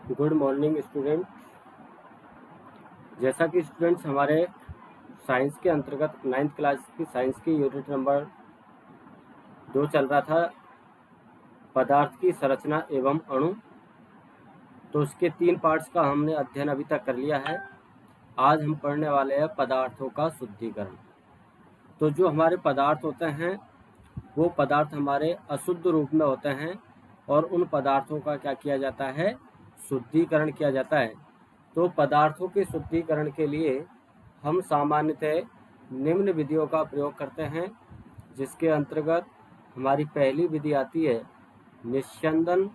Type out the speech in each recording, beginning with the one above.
Good morning student. जैसा कि students हमारे साइंस के अंतर्गत 9th क्लास की साइंस की यूनिट नंबर 2 चल रहा था, पदार्थ की संरचना एवं अणु। तो उसके 3 पार्ट्स का हमने अध्ययन अभी तक कर लिया है। आज हम पढ़ने वाले हैं पदार्थों का शुद्धिकरण। तो जो हमारे पदार्थ होते हैं वो पदार्थ हमारे अशुद्ध रूप में होते हैं और उन पदार्थों का क्या किया जाता है, शुद्धिकरण किया जाता है। तो पदार्थों के शुद्धिकरण के लिए हम सामान्यतः निम्न विधियों का प्रयोग करते हैं, जिसके अंतर्गत हमारी पहली विधि आती है निस्यंदन,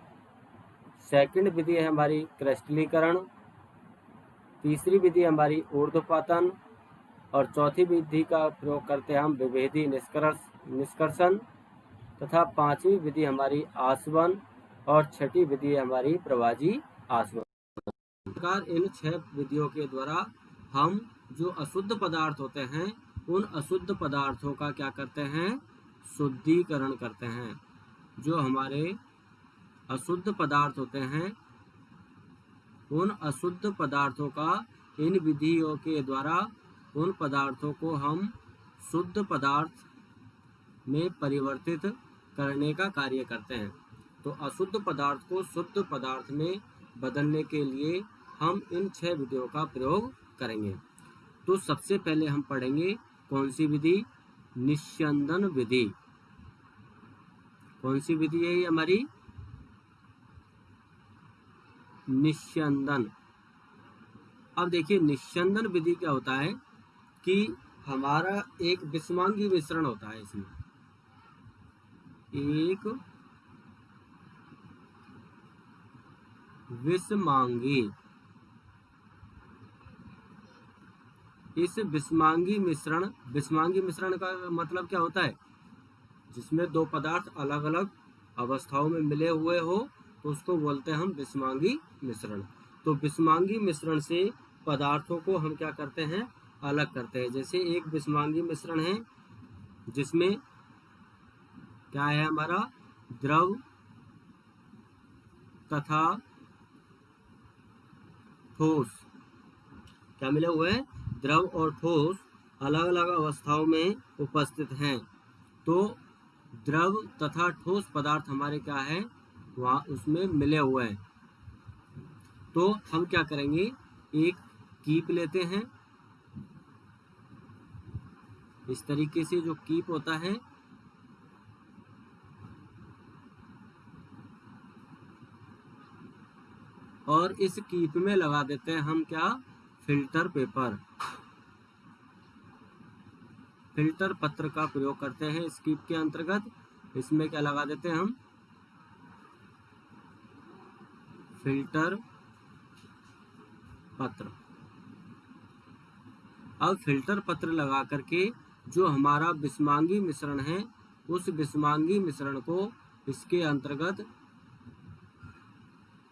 सेकंड विधि है हमारी क्रिस्टलीकरण, तीसरी विधि हमारी ऊर्ध्वपातन और चौथी विधि का प्रयोग करते हैं हम विभेदी निष्कर्षण तथा पांचवी विधि हमारी आसवन और छठी विधि हमारी प्रवाजी आसवन। प्रकार इन 6 विधियों के द्वारा हम जो अशुद्ध पदार्थ होते हैं उन अशुद्ध पदार्थों का क्या करते हैं, शुद्धिकरण करते हैं। जो हमारे अशुद्ध पदार्थ होते हैं उन अशुद्ध पदार्थों का इन विधियों के द्वारा उन पदार्थों को हम शुद्ध पदार्थ में परिवर्तित करने का कार्य करते हैं। तो अशुद्ध पदार्थ को शुद्ध पदार्थ में बदलने के लिए हम इन 6 विधियों का प्रयोग करेंगे। तो सबसे पहले हम पढ़ेंगे कौन सी विधि, निस्यंदन विधि। कौन सी विधि है ये हमारी, निस्यंदन। अब देखिए निस्यंदन विधि क्या होता है कि हमारा एक विषमांगी मिश्रण होता है, इसमें एक विषमांगी, इस विषमांगी मिश्रण का मतलब क्या होता है, जिसमें दो पदार्थ अलग अलग अवस्थाओं में मिले हुए हो तो उसको बोलते हैं हम विषमांगी मिश्रण। तो विषमांगी मिश्रण से पदार्थों को हम क्या करते हैं, अलग करते हैं। जैसे एक विषमांगी मिश्रण है जिसमें क्या है हमारा, द्रव तथा ठोस क्या मिले हुए हैं, द्रव और ठोस अलग अलग अवस्थाओं में उपस्थित हैं। तो द्रव तथा ठोस पदार्थ हमारे क्या है, वहाँ उसमें मिले हुए हैं। तो हम क्या करेंगे, एक कीप लेते हैं, इस तरीके से जो कीप होता है और इस कीप में लगा देते हैं हम क्या, फिल्टर पेपर, फिल्टर पत्र का प्रयोग करते हैं इस कीप के अंतर्गत। इसमें क्या लगा देते हैं हम, फिल्टर पत्र। अब फिल्टर पत्र लगा करके जो हमारा विषमांगी मिश्रण है उस विषमांगी मिश्रण को इसके अंतर्गत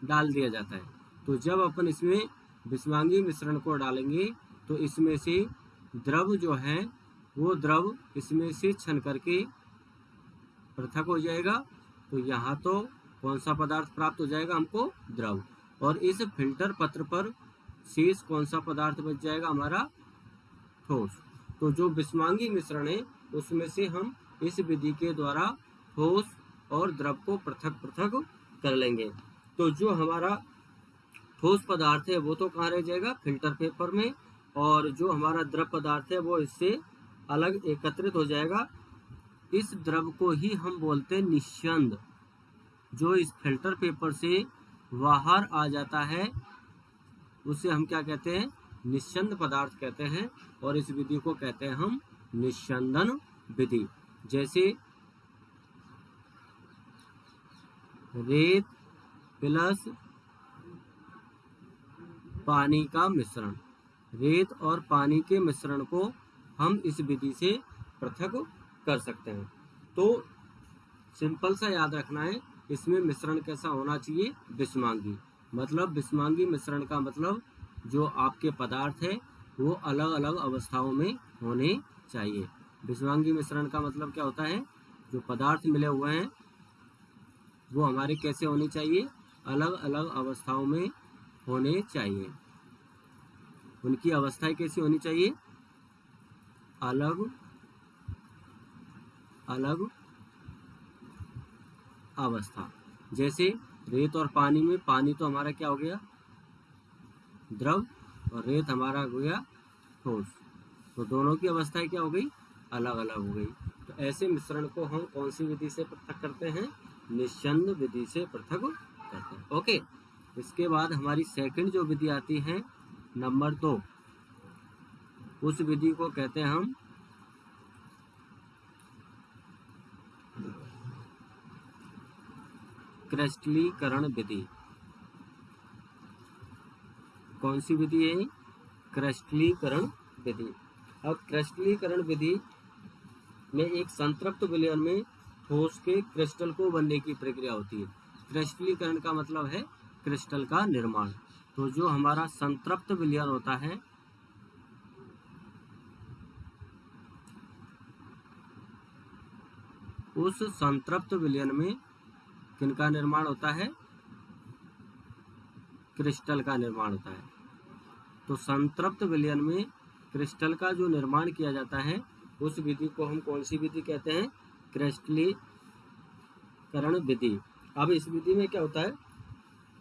डाल दिया जाता है। तो जब अपन इसमें विषमांगी मिश्रण को डालेंगे तो इसमें से द्रव जो है वो द्रव इसमें से छन करके पृथक हो जाएगा। तो यहाँ तो कौन सा पदार्थ प्राप्त हो जाएगा हमको, द्रव। और इस फिल्टर पत्र पर शेष कौन सा पदार्थ बच जाएगा, हमारा ठोस। तो जो विषमांगी मिश्रण है उसमें से हम इस विधि के द्वारा ठोस और द्रव को पृथक पृथक कर लेंगे। तो जो हमारा ठोस पदार्थ है वो तो कहाँ रह जाएगा, फिल्टर पेपर में, और जो हमारा द्रव पदार्थ है वो इससे अलग एकत्रित हो जाएगा। इस द्रव को ही हम बोलते हैं निस्यंद। जो इस फिल्टर पेपर से बाहर आ जाता है उसे हम क्या कहते हैं, निस्यंद पदार्थ कहते हैं। और इस विधि को कहते हैं हम निस्यंदन विधि। जैसे रेत प्लस पानी का मिश्रण, रेत और पानी के मिश्रण को हम इस विधि से पृथक कर सकते हैं। तो सिंपल सा याद रखना है, इसमें मिश्रण कैसा होना चाहिए, विषमांगी। मतलब विषमांगी मिश्रण का मतलब जो आपके पदार्थ है वो अलग अलग अवस्थाओं में होने चाहिए। विषमांगी मिश्रण का मतलब क्या होता है, जो पदार्थ मिले हुए हैं वो हमारे कैसे होने चाहिए, अलग अलग अवस्थाओं में होने चाहिए। उनकी अवस्थाएं कैसी होनी चाहिए? अलग अलग अवस्था। जैसे रेत और पानी में, पानी तो हमारा क्या हो गया? द्रव, और रेत हमारा हो गया ठोस। तो दोनों की अवस्थाएं क्या हो गई? अलग अलग हो गई। तो ऐसे मिश्रण को हम कौन सी विधि से पृथक करते हैं? निस्यंद विधि से पृथक करते हैं। ओके। इसके बाद हमारी सेकंड जो विधि आती है, नंबर 2, उस विधि को कहते हैं हम क्रिस्टलीकरण विधि। कौन सी विधि है? क्रिस्टलीकरण विधि। अब क्रिस्टलीकरण विधि में एक संतृप्त विलयन में ठोस के क्रिस्टल को बनने की प्रक्रिया होती है। क्रिस्टलीकरण का मतलब है क्रिस्टल का निर्माण। तो जो हमारा संतृप्त विलयन होता है, उस संतृप्त विलयन में किनका निर्माण होता है? क्रिस्टल का निर्माण होता है। तो संतृप्त विलयन में क्रिस्टल का जो निर्माण किया जाता है, उस विधि को हम कौन सी विधि कहते हैं? क्रिस्टलीकरण विधि। अब इस विधि में क्या होता है?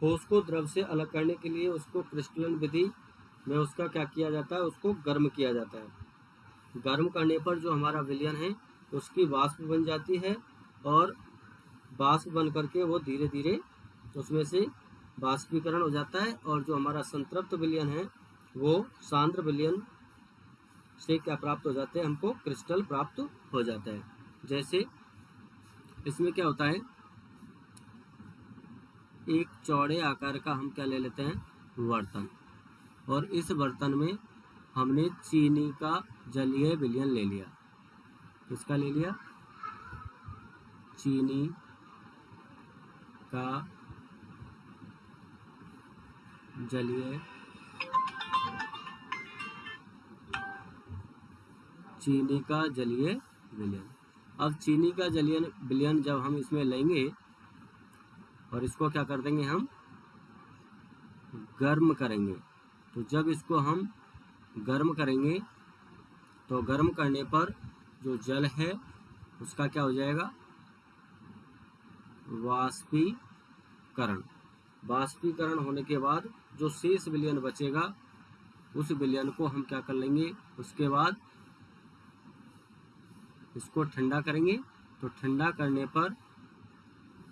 ठोस को द्रव से अलग करने के लिए उसको क्रिस्टलन विधि में उसका क्या किया जाता है? उसको गर्म किया जाता है। गर्म करने पर जो हमारा विलयन है उसकी वाष्प बन जाती है, और वाष्प बन करके वो धीरे धीरे उसमें से वाष्पीकरण हो जाता है, और जो हमारा संतृप्त विलयन है वो सांद्र विलयन से क्या प्राप्त हो जाते हैं? हमको क्रिस्टल प्राप्त हो जाता है। जैसे इसमें क्या होता है? एक चौड़े आकार का हम क्या ले लेते हैं? बर्तन, और इस बर्तन में हमने चीनी का जलीय विलयन ले लिया। किसका ले लिया? चीनी का जलीय विलयन। अब चीनी का जलीय विलयन जब हम इसमें लेंगे और इसको क्या कर देंगे? हम गर्म करेंगे। तो जब इसको हम गर्म करेंगे तो गर्म करने पर जो जल है उसका क्या हो जाएगा? वाष्पीकरण। वाष्पीकरण होने के बाद जो शेष विलयन बचेगा, उस विलयन को हम क्या कर लेंगे? उसके बाद इसको ठंडा करेंगे। तो ठंडा करने पर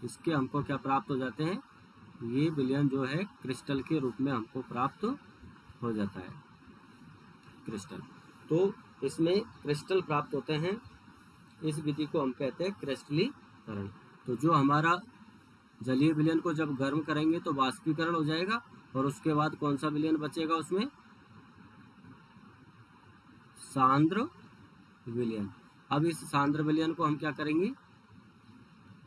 इसके हमको क्या प्राप्त हो जाते हैं? ये विलयन जो है क्रिस्टल के रूप में हमको प्राप्त हो जाता है। क्रिस्टल, तो इसमें क्रिस्टल प्राप्त होते हैं। इस विधि को हम कहते हैं क्रिस्टलीकरण। तो जो हमारा जलीय विलयन को जब गर्म करेंगे तो वाष्पीकरण हो जाएगा, और उसके बाद कौन सा विलयन बचेगा? उसमें सांद्र विलयन। अब इस सांद्र विलयन को हम क्या करेंगे?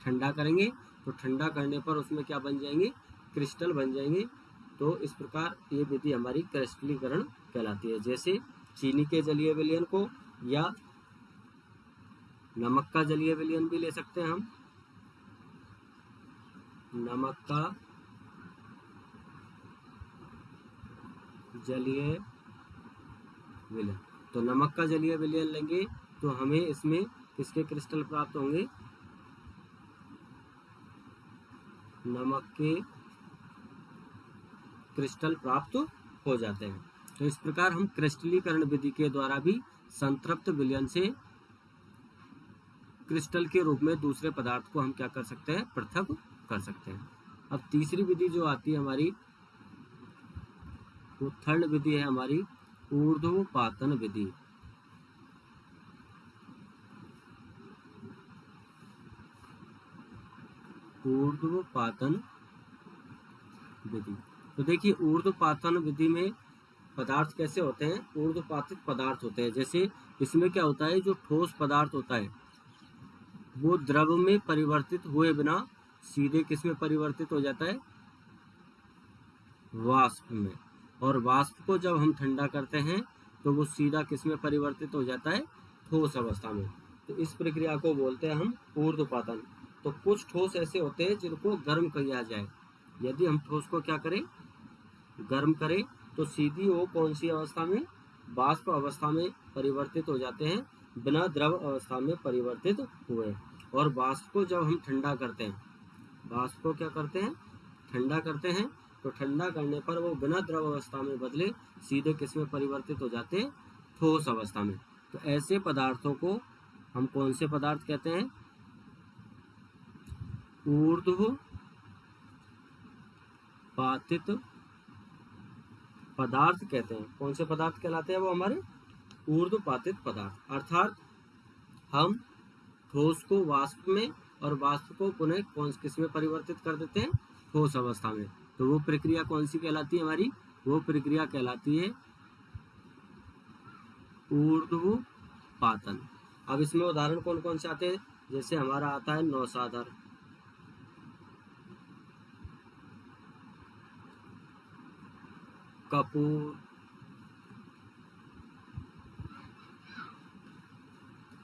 ठंडा करेंगे। तो ठंडा करने पर उसमें क्या बन जाएंगे? क्रिस्टल बन जाएंगे। तो इस प्रकार ये विधि हमारी क्रिस्टलीकरण कहलाती है। जैसे चीनी के जलीय विलयन को, या नमक का जलीय विलयन भी ले सकते हैं हम। नमक का जलीय विलयन। तो नमक का जलीय विलयन लेंगे तो हमें इसमें किसके क्रिस्टल प्राप्त होंगे? नमक के क्रिस्टल प्राप्त हो जाते हैं। तो इस प्रकार हम क्रिस्टलीकरण विधि के द्वारा भी संतृप्त विलयन से क्रिस्टल के रूप में दूसरे पदार्थ को हम क्या कर सकते हैं? पृथक कर सकते हैं। अब तीसरी विधि जो आती है हमारी, वो थर्ड विधि है हमारी ऊर्ध्वपातन विधि। ऊर्ध्वपातन विधि। तो देखिए, ऊर्ध्वपातन विधि में पदार्थ कैसे होते हैं? ऊर्ध्वपातित पदार्थ होते हैं। जैसे इसमें क्या होता है? जो ठोस पदार्थ होता है वो द्रव में परिवर्तित हुए बिना सीधे किस में परिवर्तित हो जाता है? वाष्प में। और वाष्प को जब हम ठंडा करते हैं तो वो सीधा किस में परिवर्तित हो जाता है? ठोस अवस्था में। तो इस प्रक्रिया को बोलते हैं हम ऊर्ध्वपातन। तो कुछ ठोस ऐसे होते हैं जिनको गर्म किया जाए। यदि हम ठोस को क्या करें? गर्म करे तो सीधी वो कौन सी अवस्था में, वाष्प अवस्था में परिवर्तित हो जाते हैं, बिना द्रव अवस्था में परिवर्तित हुए। और वाष्प को जब हम ठंडा करते हैं, वाष्प को क्या करते हैं, ठंडा करते हैं, तो ठंडा करने पर वो बिना द्रव अवस्था में बदले सीधे किस में परिवर्तित हो जाते हैं, ठोस अवस्था में। तो ऐसे पदार्थों को हम कौन से पदार्थ कहते हैं, ऊर्ध्वपातित पदार्थ कहते हैं। कौन से पदार्थ कहलाते हैं वो हमारे, ऊर्ध्वपातित पदार्थ। अर्थात हम ठोस को वाष्प में और वाष्प को पुनः किस में परिवर्तित कर देते हैं, ठोस अवस्था में। तो वो प्रक्रिया कौन सी कहलाती है हमारी, वो प्रक्रिया कहलाती है ऊर्ध्वपातन। अब इसमें उदाहरण कौन कौन से आते हैं, जैसे हमारा आता है नौसाधर, कपूर,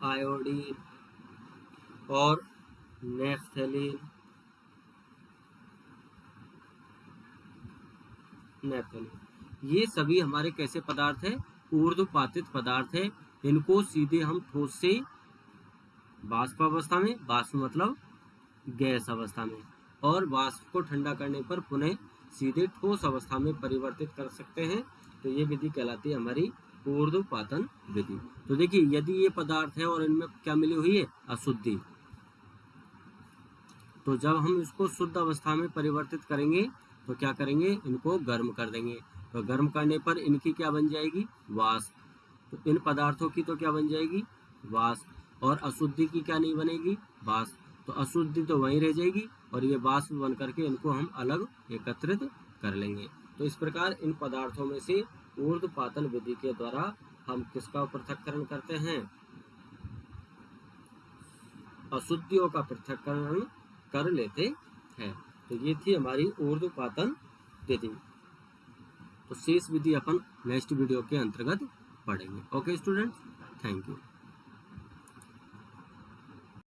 आयोडीन और नेफ्थलीन। ये सभी हमारे कैसे पदार्थ हैं, ऊर्ध्वपातित पदार्थ है। इनको सीधे हम ठोस से वाष्प अवस्था में, वाष्प मतलब गैस अवस्था में, और वाष्प को ठंडा करने पर पुनः सीधे ठोस अवस्था में परिवर्तित कर सकते हैं। तो ये विधि कहलाती है हमारी ऊर्ध्वपातन विधि। तो देखिए, यदि ये पदार्थ है और इनमें क्या मिली हुई है, अशुद्धि, तो जब हम इसको शुद्ध अवस्था में परिवर्तित करेंगे तो क्या करेंगे, इनको गर्म कर देंगे। तो गर्म करने पर इनकी क्या बन जाएगी, वाष्प। तो इन पदार्थों की तो क्या बन जाएगी, वाष्प, और अशुद्धि की क्या नहीं बनेगी, वाष्प। तो अशुद्धि तो वहीं रह जाएगी और ये वाष्प बन करके इनको हम अलग एकत्रित कर लेंगे। तो इस प्रकार इन पदार्थों में से ऊर्ध्वपातन विधि के द्वारा हम किसका पृथक्करण करते हैं, अशुद्धियों का पृथक्करण कर लेते हैं। तो ये थी हमारी ऊर्ध्वपातन विधि। तो शेष विधि अपन नेक्स्ट वीडियो के अंतर्गत पढ़ेंगे। Okay students, thank you.